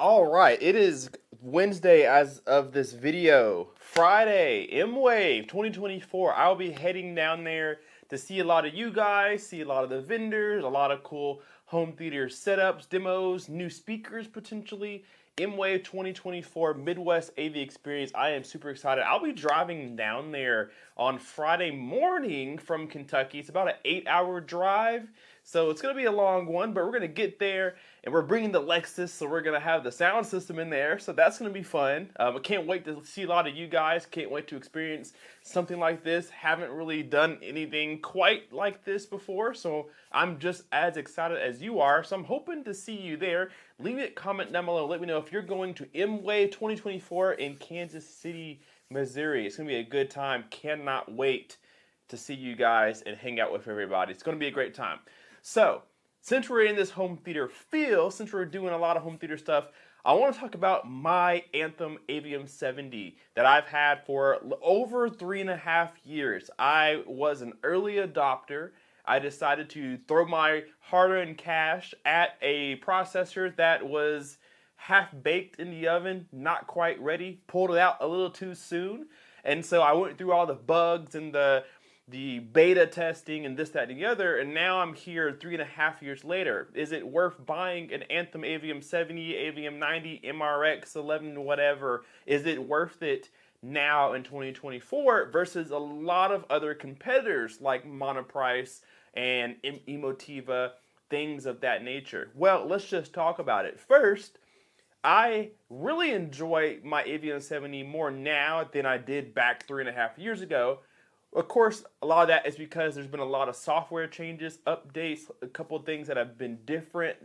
All right, it is Wednesday as of this video. Friday, M-Wave 2024. I'll be heading down there to see a lot of you guys, see a lot of the vendors, a lot of cool home theater setups, demos, new speakers potentially. M-Wave 2024 Midwest AV Experience. I am super excited. I'll be driving down there on Friday morning from Kentucky. It's about an 8-hour drive. So it's going to be a long one, but we're going to get there, and we're bringing the Lexus, so we're going to have the sound system in there, so that's going to be fun. I can't wait to see a lot of you guys. Can't wait to experience something like this. Haven't really done anything quite like this before, so I'm just as excited as you are, so I'm hoping to see you there. Leave a comment down below. Let me know if you're going to M-Wave 2024 in Kansas City, Missouri. It's going to be a good time. Cannot wait to see you guys and hang out with everybody. It's going to be a great time. So, since we're in this home theater feel, since we're doing a lot of home theater stuff, I want to talk about my Anthem AVM 70 that I've had for over 3.5 years. I was an early adopter. I decided to throw my hard-earned cash at a processor that was half-baked in the oven, not quite ready, pulled it out a little too soon. And so I went through all the bugs and the beta testing and this, that, and the other, and now I'm here 3.5 years later. Is it worth buying an Anthem AVM 70, AVM 90, MRX 11, whatever? Is it worth it now in 2024 versus a lot of other competitors like Monoprice and Emotiva, things of that nature? Well, let's just talk about it. First, I really enjoy my AVM 70 more now than I did back 3.5 years ago. Of course, a lot of that is because there's been a lot of software changes, updates, a couple of things that have been different,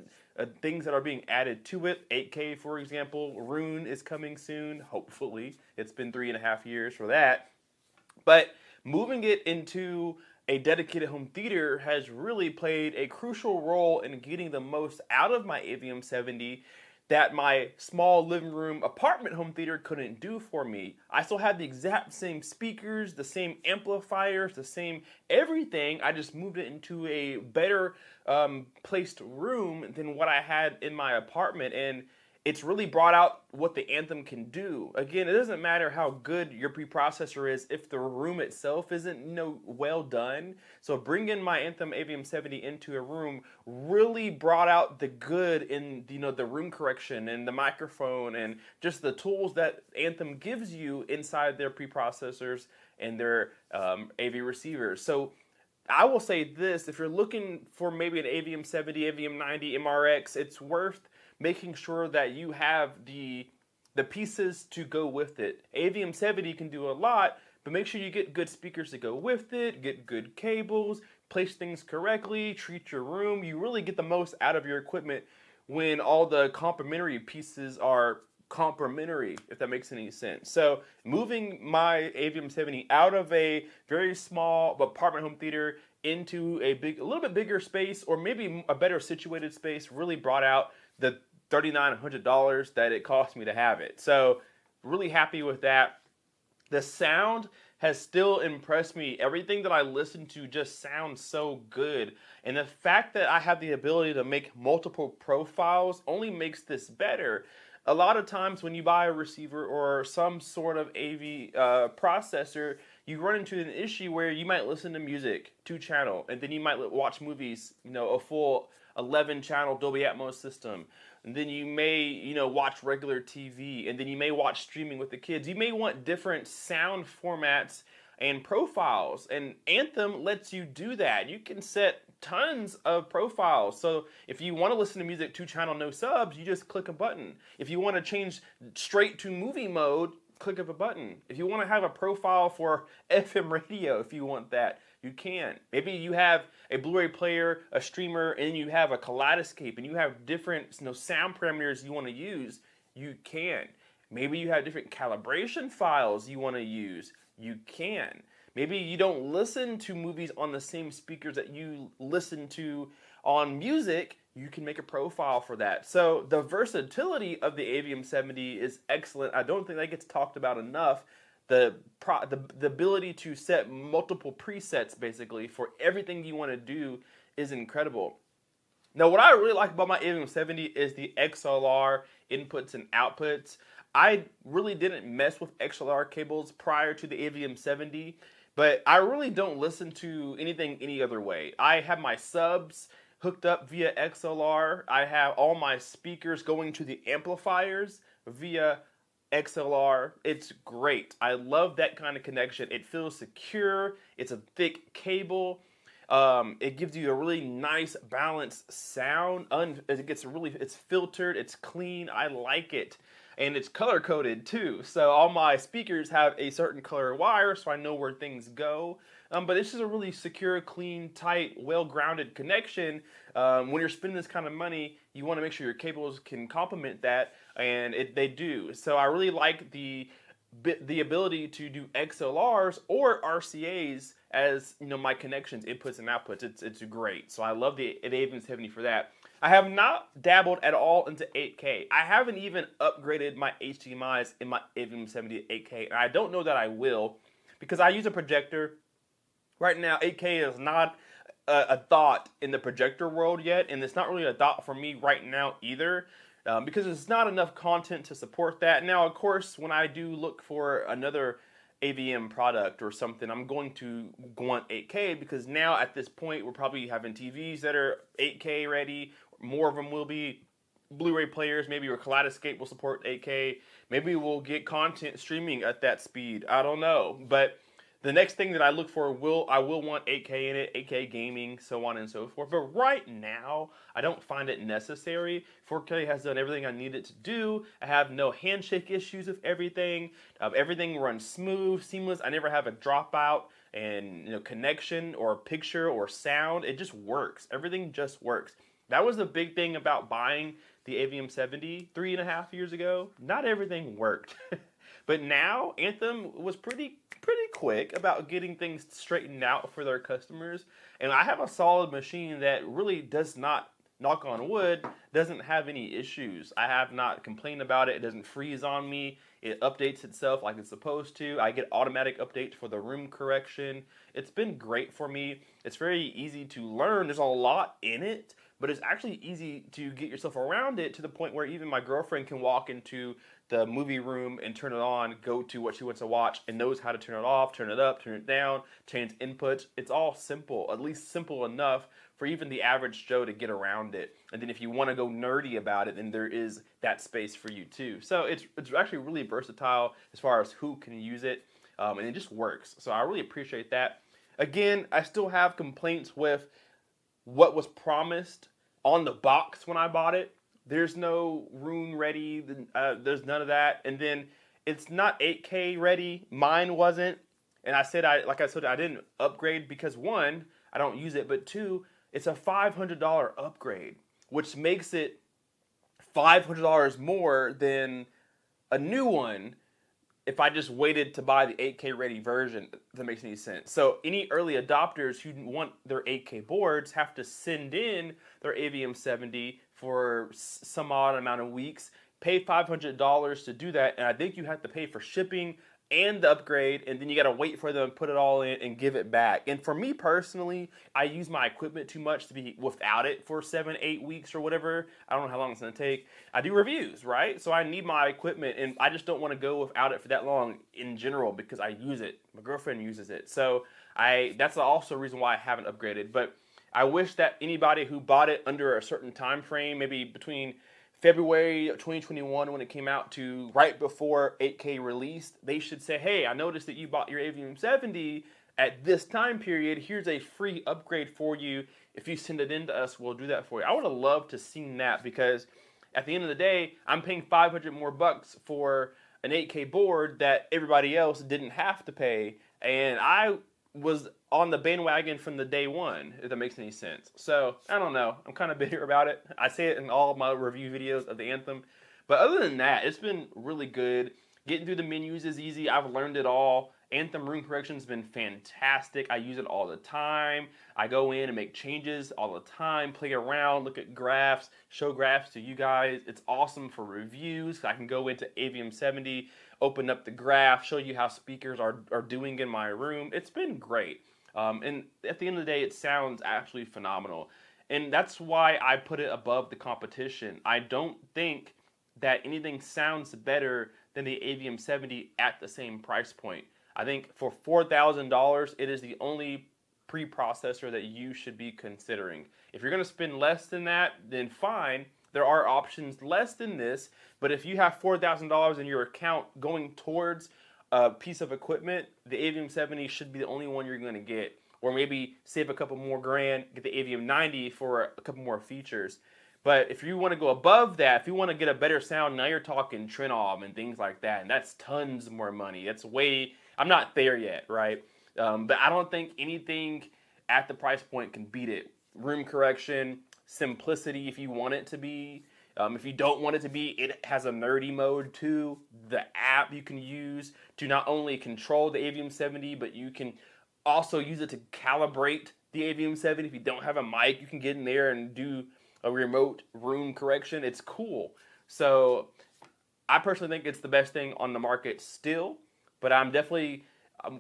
things that are being added to it. 8K, for example, Rune is coming soon, hopefully. It's been 3.5 years for that. But moving it into a dedicated home theater has really played a crucial role in getting the most out of my AVM 70 that my small living room apartment home theater couldn't do for me. I still had the exact same speakers, the same amplifiers, the same everything. I just moved it into a better placed room than what I had in my apartment, and it's really brought out what the Anthem can do. Again, it doesn't matter how good your preprocessor is if the room itself isn't well done. So bringing my Anthem AVM 70 into a room really brought out the good in the room correction and the microphone and just the tools that Anthem gives you inside their preprocessors and their AV receivers. So I will say this: if you're looking for maybe an AVM 70, AVM 90, MRX, it's worth making sure that you have the pieces to go with it. AVM 70 can do a lot, but make sure you get good speakers to go with it, get good cables, place things correctly, treat your room. You really get the most out of your equipment when all the complementary pieces are complementary, if that makes any sense. So moving my AVM 70 out of a very small apartment home theater into a little bit bigger space, or maybe a better situated space, really brought out the $3,900 that it cost me to have it. So really happy with that. The sound has still impressed me. Everything that I listen to just sounds so good. And the fact that I have the ability to make multiple profiles only makes this better. A lot of times when you buy a receiver or some sort of AV processor, you run into an issue where you might listen to music, 2-channel, and then you might watch movies, a full 11-channel Dolby Atmos system. And then you may, watch regular TV, and then you may watch streaming with the kids. You may want different sound formats and profiles, and Anthem lets you do that. You can set tons of profiles. So if you want to listen to music 2-channel, no subs, you just click a button. If you want to change straight to movie mode, click of a button. If you want to have a profile for FM radio, if you want that, you can. Maybe you have a Blu-ray player, a streamer, and you have a kaleidoscope, and you have different sound parameters you want to use, you can. Maybe you have different calibration files you want to use, you can. Maybe you don't listen to movies on the same speakers that you listen to on music, you can make a profile for that. So the versatility of the AVM 70 is excellent. I don't think that gets talked about enough. The ability to set multiple presets basically for everything you want to do is incredible. Now, what I really like about my Anthem 70 is the XLR inputs and outputs. I really didn't mess with XLR cables prior to the AVM 70, but I really don't listen to anything any other way. I have my subs hooked up via XLR. I have all my speakers going to the amplifiers via XLR. It's great. I love that kind of connection. It feels secure. It's a thick cable. It gives you a really nice balanced sound. It's filtered, it's clean. I like it. And it's color coded too. So all my speakers have a certain color wire so I know where things go. But this is a really secure, clean, tight, well-grounded connection. When you're spending this kind of money, you want to make sure your cables can complement that, and they do. So I really like the ability to do XLRs or RCAs as my connections, inputs and outputs. It's great. So I love the Anthem 70 for that. I have not dabbled at all into 8K. I haven't even upgraded my HDMIs in my Anthem 70 to 8K, and I don't know that I will because I use a projector. Right now, 8K is not a thought in the projector world yet, and it's not really a thought for me right now either. Because there's not enough content to support that. Now, of course, when I do look for another AVM product or something, I'm going to want 8K because now at this point we're probably having TVs that are 8K ready. More of them will be. Blu-ray players, maybe your Kaleidoscope will support 8K. Maybe we'll get content streaming at that speed. I don't know, but the next thing that I look for I will want 8K in it, 8K gaming, so on and so forth. But right now, I don't find it necessary. 4K has done everything I need it to do. I have no handshake issues with everything. Everything runs smooth, seamless. I never have a dropout and connection or picture or sound. It just works. Everything just works. That was the big thing about buying the AVM 70 3.5 years ago. Not everything worked. But now, Anthem was pretty quick about getting things straightened out for their customers. And I have a solid machine that really does not, knock on wood, doesn't have any issues. I have not complained about it. It doesn't freeze on me. It updates itself like it's supposed to. I get automatic updates for the room correction. It's been great for me. It's very easy to learn. There's a lot in it, but it's actually easy to get yourself around it to the point where even my girlfriend can walk into the movie room and turn it on, go to what she wants to watch, and knows how to turn it off, turn it up, turn it down, change inputs. It's all simple, at least simple enough for even the average Joe to get around it. And then if you want to go nerdy about it, then there is that space for you too. So it's actually really versatile as far as who can use it, and it just works. So I really appreciate that. Again, I still have complaints with what was promised on the box when I bought it. There's no room ready. There's none of that. And then it's not 8K ready. Mine wasn't. And I didn't upgrade because one, I don't use it, but two, it's a $500 upgrade, which makes it $500 more than a new one if I just waited to buy the 8K ready version, if that makes any sense. So any early adopters who want their 8K boards have to send in their AVM 70 for some odd amount of weeks, pay $500 to do that, and I think you have to pay for shipping and the upgrade, and then you got to wait for them, put it all in, and give it back. And for me personally, I use my equipment too much to be without it for 7-8 weeks or whatever. I don't know how long it's going to take. I do reviews, right? So I need my equipment, and I just don't want to go without it for that long in general because I use it. My girlfriend uses it. So that's also a reason why I haven't upgraded. But I wish that anybody who bought it under a certain time frame, maybe between February of 2021 when it came out to right before 8K released, they should say, hey, I noticed that you bought your AVM 70 at this time period. Here's a free upgrade for you. If you send it in to us, we'll do that for you. I would have loved to seen that because at the end of the day, I'm paying $500 more for an 8K board that everybody else didn't have to pay. And I was on the bandwagon from the day one, if that makes any sense. So, I don't know. I'm kind of bitter about it. I say it in all of my review videos of the Anthem. But other than that, it's been really good. Getting through the menus is easy. I've learned it all. Anthem room correction's been fantastic. I use it all the time. I go in and make changes all the time, play around, look at graphs, show graphs to you guys. It's awesome for reviews. I can go into AVM 70, open up the graph, show you how speakers are doing in my room. It's been great. And at the end of the day, it sounds absolutely phenomenal. And that's why I put it above the competition. I don't think that anything sounds better than the AVM 70 at the same price point. I think for $4,000, it is the only preprocessor that you should be considering. If you're going to spend less than that, then fine. There are options less than this, but if you have $4,000 in your account going towards a piece of equipment, the AVM 70 should be the only one you're going to get. Or maybe save a couple more grand, get the AVM 90 for a couple more features. But if you want to go above that, if you want to get a better sound, now you're talking Trinom and things like that, and that's tons more money. That's way, I'm not there yet, right? But I don't think anything at the price point can beat it. Room correction, simplicity if you want it to be. If you don't want it to be, it has a nerdy mode too. The app you can use to not only control the AVM 70, but you can also use it to calibrate the AVM 70. If you don't have a mic, you can get in there and do a remote room correction. It's cool. So I personally think it's the best thing on the market still, but I'm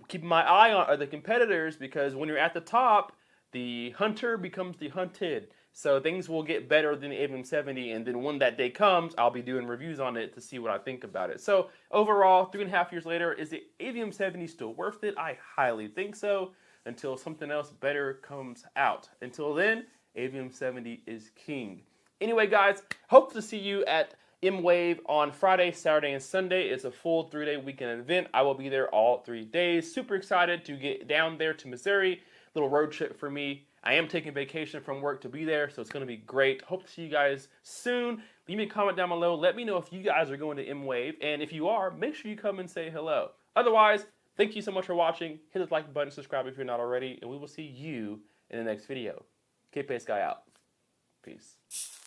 keeping my eye on other competitors, because when you're at the top, the hunter becomes the hunted. So things will get better than the AVM 70, and then when that day comes, I'll be doing reviews on it to see what I think about it. So overall, 3.5 years later, is the AVM 70 still worth it? I highly think so, until something else better comes out. Until then, AVM 70 is king. Anyway, guys, hope to see you at M-Wave on Friday, Saturday, and Sunday. It's a full 3-day weekend event. I will be there all 3 days. Super excited to get down there to Missouri. Little road trip for me. I am taking vacation from work to be there, so it's going to be great. Hope to see you guys soon. Leave me a comment down below. Let me know if you guys are going to M-Wave, and if you are, make sure you come and say hello. Otherwise, thank you so much for watching. Hit the like button, subscribe if you're not already, and we will see you in the next video. K-Pace Guy out. Peace.